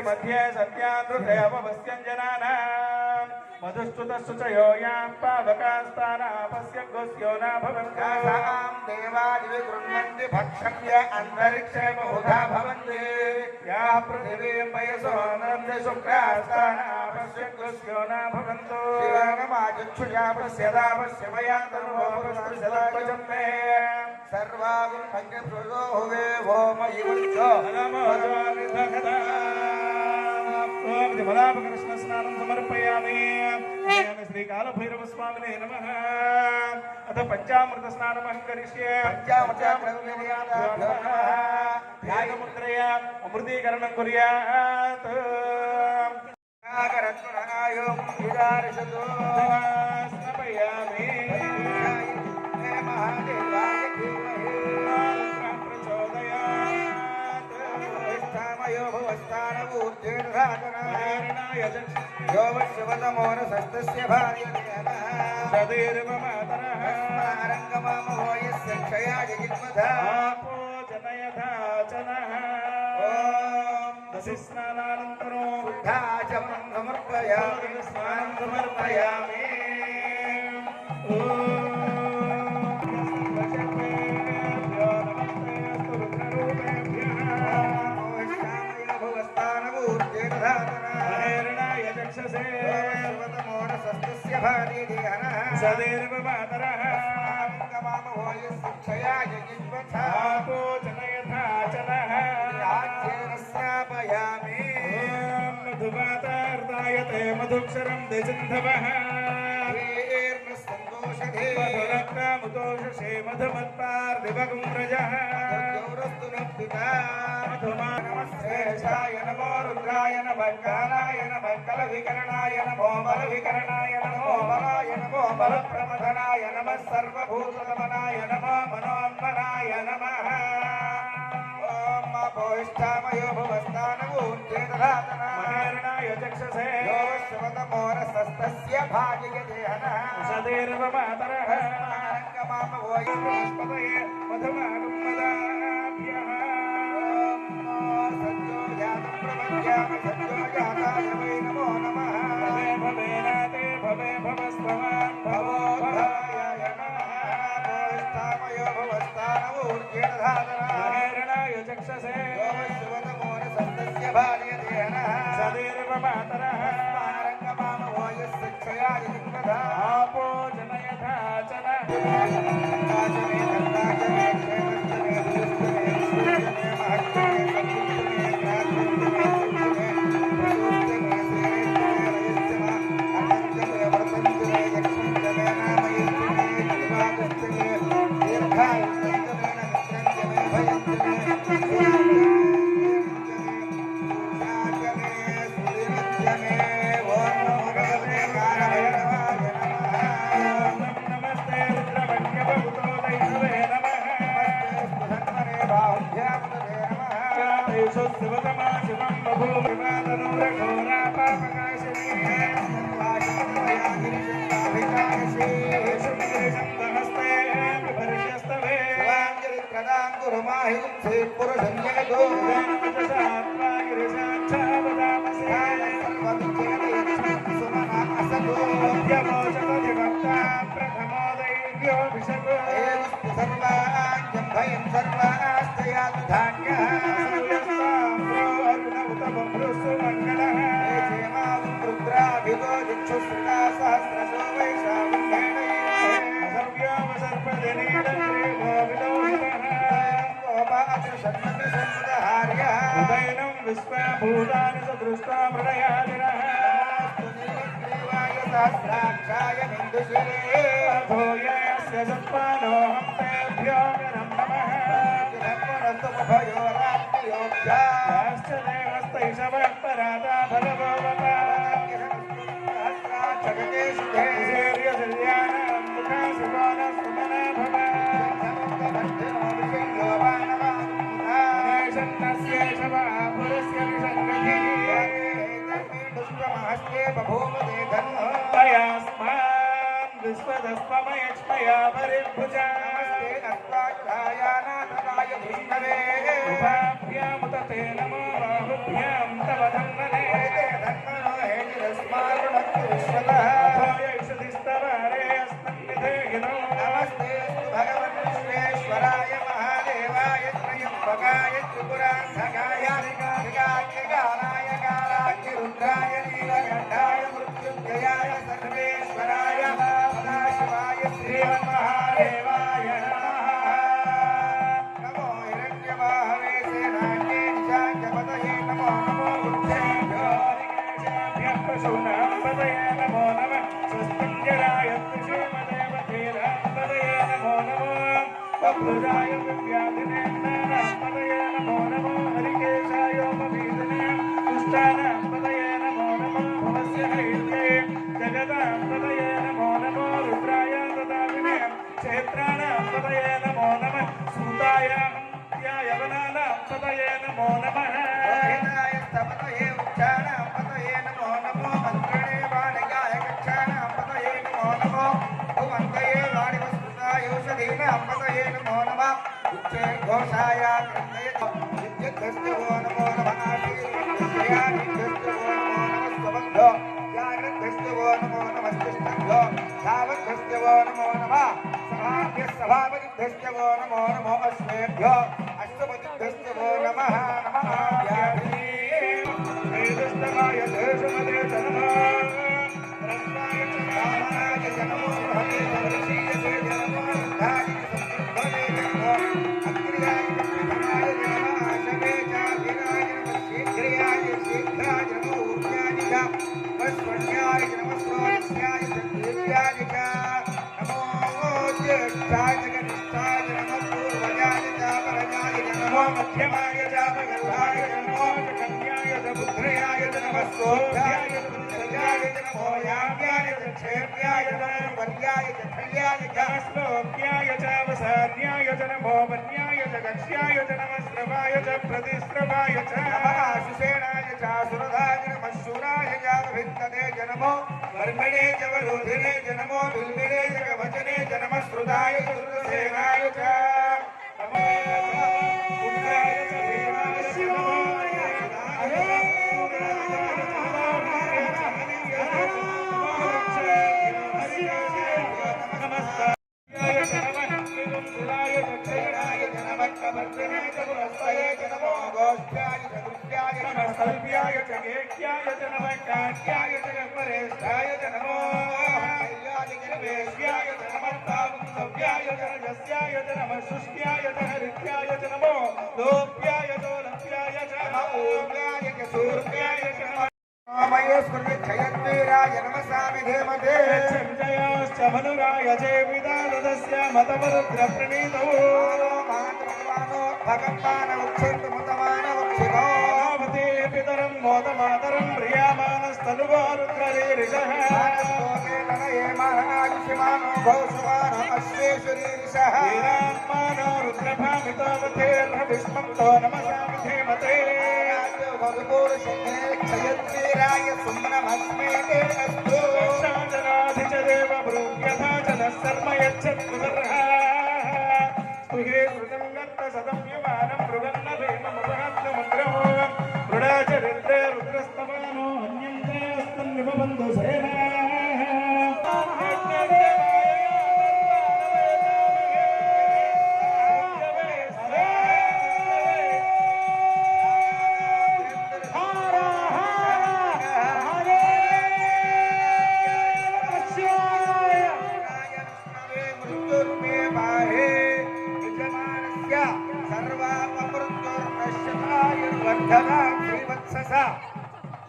मध्ये सत्यानृदेवस्यञ्जनानाम् मधुस्तुतस्तुचयो यां पावकास्तानापस्य गोस्यो न भवन्ताम् देवादिवि गृह्णन्ति भक्षम्य अन्तरिक्षे बहुधा भवन्ति याः पृथिवीं पयसो नरन्ति शुक्रास्तानापस्य गोस्यो न भवन्तो शिवानमाचक्षुषापस्यदापस्य वयान्तर्वोपस्यदापजम्मे सर्वागुं भग्यप्रुजो हुवे भोम इवुच्चो नमो निधगदा कृष्ण स्नानं समर्पयामि श्री कालभैरव स्वामिने नमः अथ पंचामृत स्नानमहं करिष्ये ध्यानमुद्रया अमृतीकरणं कुर्यात् स्नापयामि योवश्यवतमोरसस्तस्य भार्यतेन सदैर्वमातरः स्मारङ्गमामहोयस्य क्षयाय जिन्मधा आपो जनयथा जनः ॐ दशिस्नानानन्तरो बुद्धाचमनं समर्पयामि स्नानं समर्पयामि सदैर्वमातरः क्षयाय जिन्मथापो जनयथा जनः स्नापयामि मधुवातार्तायते मधुक्षरं द्विजन्धवः मधुरक्तामुतोषसे मधुमत्पार्थिवगुं रजः नमस्तेशाय नमो रुद्राय नमः कालाय नमः कलविकरणाय नमो बलविकरणाय नमो बलाय नमो बलप्रमथनाय नमः सर्वभूतगमनाय नमो मनोन्मनाय नमः ॐ अपोष्टामयो भुवस्तानवूर्जेतरातनाय चक्षसे योऽश्वतमोरसस्तस्य भाग्यदेहनः सदैर्वमातरः रङ्गमामवोयस्पतये मधुमागं मदाभ्यः सत्यो जातं प्रपद्यामि सत्यो जाताय वै नमो नमः भवे भवेनाते भवे भवस्त्वमान् भवो भवाय नमः भवस्तामयो भवस्तानवूर्जेतधातनाय चक्षसे योऽश्वतमोरसस्तस्य भार्यदेहनः सदैर्वमातरः रङ्गमामवोयस्य क्षयाय जिन्मधा आपो जनयथा जनः विश्वभूतानि सदृष्टा मृडयादिनः सहस्राक्षाय बिन्दुशिरे भूयस्य सत्पानोऽहं तेभ्यो नमः नमोऽस्तु देवस्तैषवः पराता फलभोवता विश्वदस्मयक्ष्मया परिभुजा नमस्ते नत्वाध्यायानाथनाय विष्णवे उपाभ्यामुत ते नमो बाहुभ्यां तव धन्वने धन्वनो हेतिरस्मारुणक्तु विश्वतः अथोय इषदिस्तवारे अस्मन्निधेहिनो नमस्ते भगवन् विश्वेश्वराय महादेवाय त्र्यम्बकाय त्रिपुरान्धकाय त्रिकाग्निकालाय कालाग्निरुद्राय नीलकण्ठाय मृत्युञ्जयाय सर्वेश्वराय सदाशिवाय श्रीमन्महादेवाय नमः नमो हिरण्यवाहवे सेनान्ये निशाचपतये नमो नमो बुद्धेभ्यो निकेशेभ्यः पशूनां पतये नमो नमः स्वस्तिञ्जराय त्रिशूलदेवतेनां पतये नमो नमः बभ्रुजाय विव्याधिनेन्द्राणां पतये नमो नमो हरिकेशायोपवीदिने दुष्टानां पतये नमो नमो भवस्य हैत्ये जगतां पतये नमो नमो रुद्राय ददाविने क्षेत्राणां पतये नमो नमः सूताय अन्त्याय वनानां पतये नमो नमः रोहिताय स्तपतये उच्चाणां पतये नमो नमो मन्त्रणे वाणिकाय कक्षाणां पतये नमो नमो भुवन्तये वाणिवस्कृताय औषधीनां पतये नमो नमः उच्चैर्घोषाय क्रन्दये विद्युद्भ्यस्तु वो नमो नमः आशीर्भ्यस्तु वो नमो नमः स्वबन्धो जागृद्भ्यस्तु वो नमो नमः स्तिष्ठन्धो धावद्भ्यस्तु वो नमो नमः सभाभ्यः सभापतिभ्यस्तु वो नमो नमो अश्वेभ्यो अश्वपतिभ्यस्तु वो नमः नमः वेदस्तमाय देशमदे च नमः रत्नाय च कामनाय च नमो हरे वर्षीयसे च नमो रुद्धाय च संयुद्धे च नमो अग्र्याय च प्रथमाय च नमः शवे चाभिराय नमः शीघ्राय शीघ्राय नमो ऊर्जाय च वस्वण्याय च नमः स्रोतस्याय च दीर्घ्याय च नमो ज्येष्ठाय च कनिष्ठाय च नमः पूर्वजाय च परजाय च नमो मध्यमाय च अपगर्भाय च नमो कन्याय च पुत्र्याय च नमः सोऽध्याय च पुत्रजाय च नमो याम्याय च क्षेम्याय च नमो वर्याय च खल्याय च श्लोक्याय च वसाद्याय च नमो वन्याय च कक्ष्याय च नमः श्रवाय च प्रतिश्रवाय च नमः सुषेणाय च सुरधाय च नमः शूराय च विद्मने च नमो वर्मिणे च वरुधिने च नमो बिल्बिने च कवचने च नमः श्रुताय च श्रुतसेनाय च नमो पुत्राय च भीमाय च नमो कल्प्याय च गेक्याय च नमः काट्याय च परेशाय च नमो कल्याय च वेश्याय च नमः तावुंसव्याय च रजस्याय च नमः शुष्क्याय च हरित्याय च नमो लोप्याय च लप्याय च नमः ऊर्ध्याय च सूर्याय च नमः महेश्वरी क्षयद्वीराय नमः सामिधेमते संजयाश्च मनुराय च विदानदस्य मतवरुद्र प्रणीतौ मानो भगवान उच्छेद मुतमान उक्षिभो नामते पितरं मोदमातरं प्रियामानस्तनुवो रुद्ररीरिषः मानस्तोके तनये मानायुष्यमानो भौषमानो अश्वेश्वरीरिषः वीरात्मानो रुद्रभामितोऽवतेर्भविष्मन्तो नमसामिधेमते भगपूरुषे क्षयद्वीराय सुम्नमस्मे ते अस्तु रक्षाजनाधिच देव ब्रूह्यथा च नः सर्व यच्छत्पुनर्ः स्तुहे श्रुतं गत्त सदं यमानं मृगन्न भीममुपहत्तमुग्रमो मृडाचरित्रे रुद्रस्तमानो हन्यन्ते स्तन्विपबन्धु सेना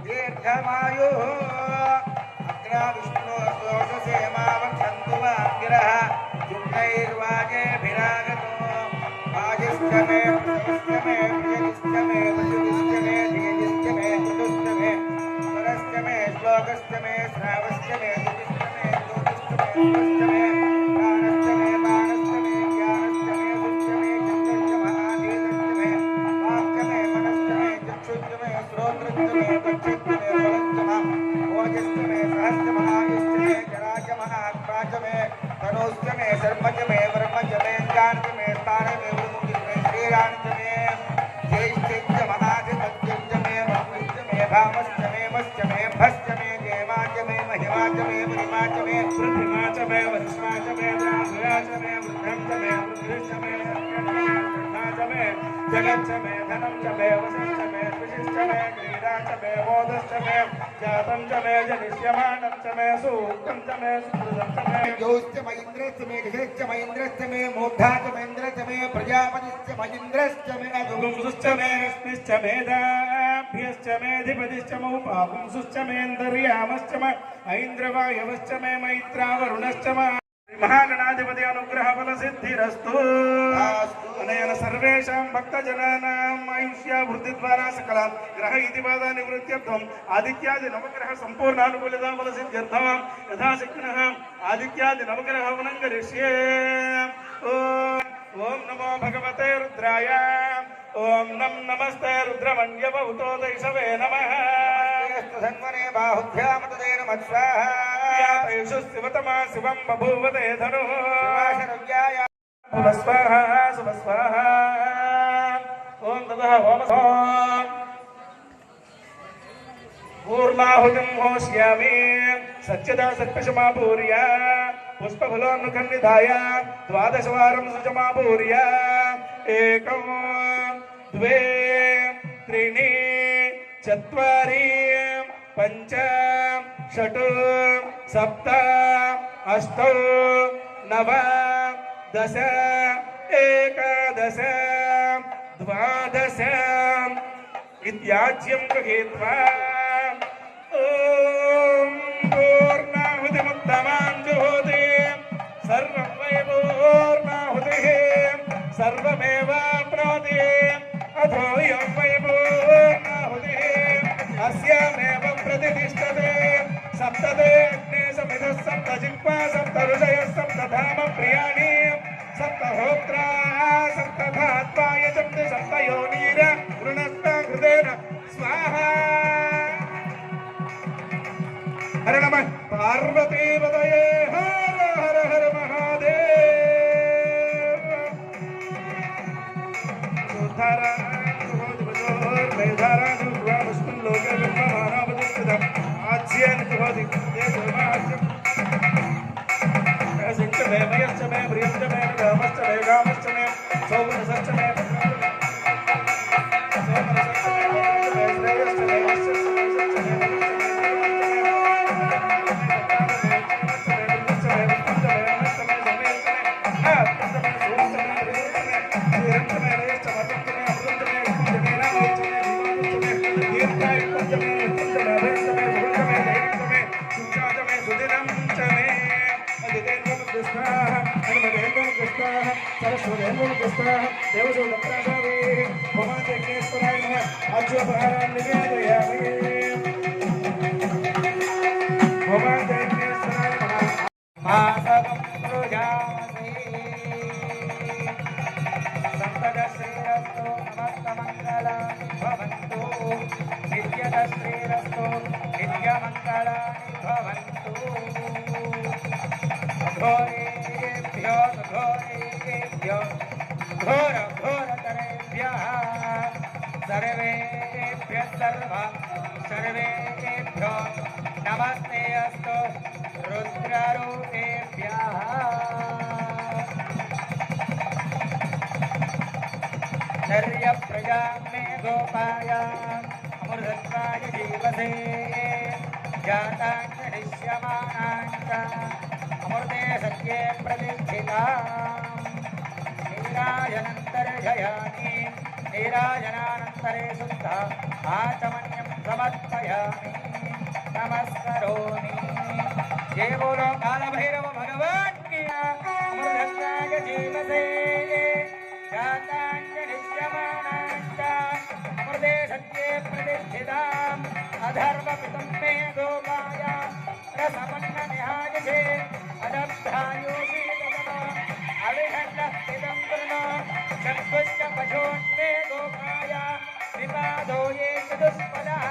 दीर्घमायु अग्रा विष्णु दोषसेमावन्तु वाग्रः जुम्नैर्वाजेभिरागतो वाजिष्ठ मे प्रसवश्च मे प्रियनिष्ठ मे वसुनिष्ठ मे धियनिष्ठ मे कुटुष्ठ मे स्वरश्च मे श्लोकश्च मे श्रावश्च मे दुतिष्ठ मे ज्योतिष्ठ मे सुष्ठ मे प्राणश्च मे बाणश्च मे ज्ञानश्च मे सुष्ठ मे चन्द्रश्च महाधीतश्च मे वाक्च मे मनश्च मे चक्षुश्च मे श्रोत्रश्च मे कक्षश्च मे बलश्च मे ओजश्च मे सहस्र महायुश्च मे जराच महात्मा च मे पुष्ट में सर्पंच में ब्रह्मच में ज्ञान में तारे में वृद्धि में श्रीराम में ज्येष्ठ मनाधिपत्य में ब्रह्मच में भामच में मत्स्य में भस्य में जयमाच में महिमाच में परिमाच में पृथ्वीमाच में वरिष्ठाच में द्राविडाच में वृद्धंच में वृद्धिश्च में सत्यच में जगच्च में धनंच में वसंच में विशिष्ट में क्रीडाच में मोदश्च में जातं च में जनिष्यमानं च में सूक्तं च में सुकृतं च में योश्च में इन्द्रश्च में दिशश्च में इन्द्रश्च में मूर्धाच में इन्द्रश्च में प्रजापतिश्च में इन्द्रश्च में अगुंसुश्च में रश्मिश्च में दाभ्यश्च में अधिपतिश्च में उपापुंसुश्च में अन्तर्यामश्च में ऐन्द्रवायवश्च में मैत्रावरुणश्च में महागणाधिपति अनुग्रह फल सिद्धिरस्तु अनेन सर्वेषां भक्तजनानां आयुष्य वृद्धि द्वारा सकल ग्रह इति बाधा निवृत्त्यर्थम् आदित्यादि नवग्रह संपूर्णानुकूलता फल सिद्ध्यर्थम् यथाशक्तिनः आदित्यादि नवग्रह हवनं करिष्ये। ओम नमो भगवते रुद्राय ओम नमस्ते रुद्रमण्यवहुतो दैषवे नमः धन्वने बाहुभ्यां तदे नमः स्वाहा तेषु शिवतमा शिवं बभूवते धनुः शिवाशरव्याय स्वाहा स्वाहा ओम ततः होम पूर्णाहुतिं होष्यामि सच्चिदा सत्पशमापूर्य पुष्पफलोन्मुखन्निधाय 12 वारं सुजमापूर्य 1 2 3 4 5 6 7 8 9 10 11 12 इत्याज्यं गृहीत्वा ओम पूर्णाहुतिमुत्तमां जुहोति सर्वं वै पूर्णाहुतिः सर्वमेवाप्नोति अथोऽयं वै पूर्णाहुतिः अस्यामेव प्रतिष्ठते सप्तते अग्ने समिधः सप्त जिह्वा सप्त ऋषयः सप्त धाम प्रियाणि सप्तहोत्राः सप्तधात्वा यजन्ति सप्त योनिर वृणस्ता हृदेन स्वाहा। हर नमः पार्वतीपतये हर हर हर महादेव। सुधारा मेधारा पुष्पं लोके ब्रह्ममानवदुष्टितम् आज्येन जुहोति सिंच मे मयश्च मे प्रियश्च मे रामश्च मे कामश्च मे सौमनसश्च मे श्रेयश्च मे सर्वेभ्यो नमस्ते अस्तु रुद्रारूपेभ्यः। नर्यप्रजा मे गोपाय अमृतत्वाय जीवसे जातान्यनिष्यमानाञ्च अमृते सत्ये प्रतिष्ठिताम्। नीराजनन्तर्जयामि नीराजनानन्तरे शुद्ध आचमन्यं समर्पयामि नमस्करोमि। जय बोलो कालभैरव भगवान की अमृतत्वाय जीवसे जातान्यनिष्यमानाञ्च अमृते सत्ये प्रतिष्ठिताम्। अधर्मपितं मे गोपाय रसमन्ननिहायसे अदब्धायोषि अविषण्णस्थितं कृणो चक्षुश्च पशून्मे गोपाय विपादो ये चतुष्पदः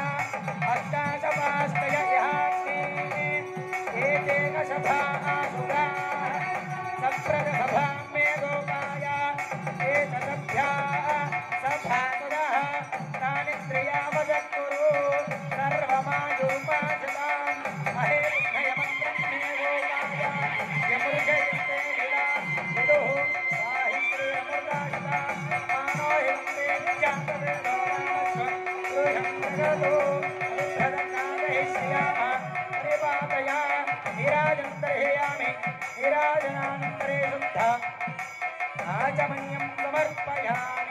अष्टाशपास्तय इहास्ति एतेन शभाः सुराः सप्रजसभां मे गोपाय एतदभ्याः सभासदः तानि त्रियावजत्कुरु सर्वमायुपासदाम् अहे विघ्नयमन्त्रं मे गोपाय यमुर्जयन्ते लीला विदुः पाहि श्रीरमृताजिता मानो हिन्ते नित्यान्तवेदो रामस्व गृहं जगतो अनुभ्रदन्नादहिष्यामः परिपातया निराजन्तर्हयामि निराजनानन्तरे शुद्ध आचमन्यं समर्पयामि।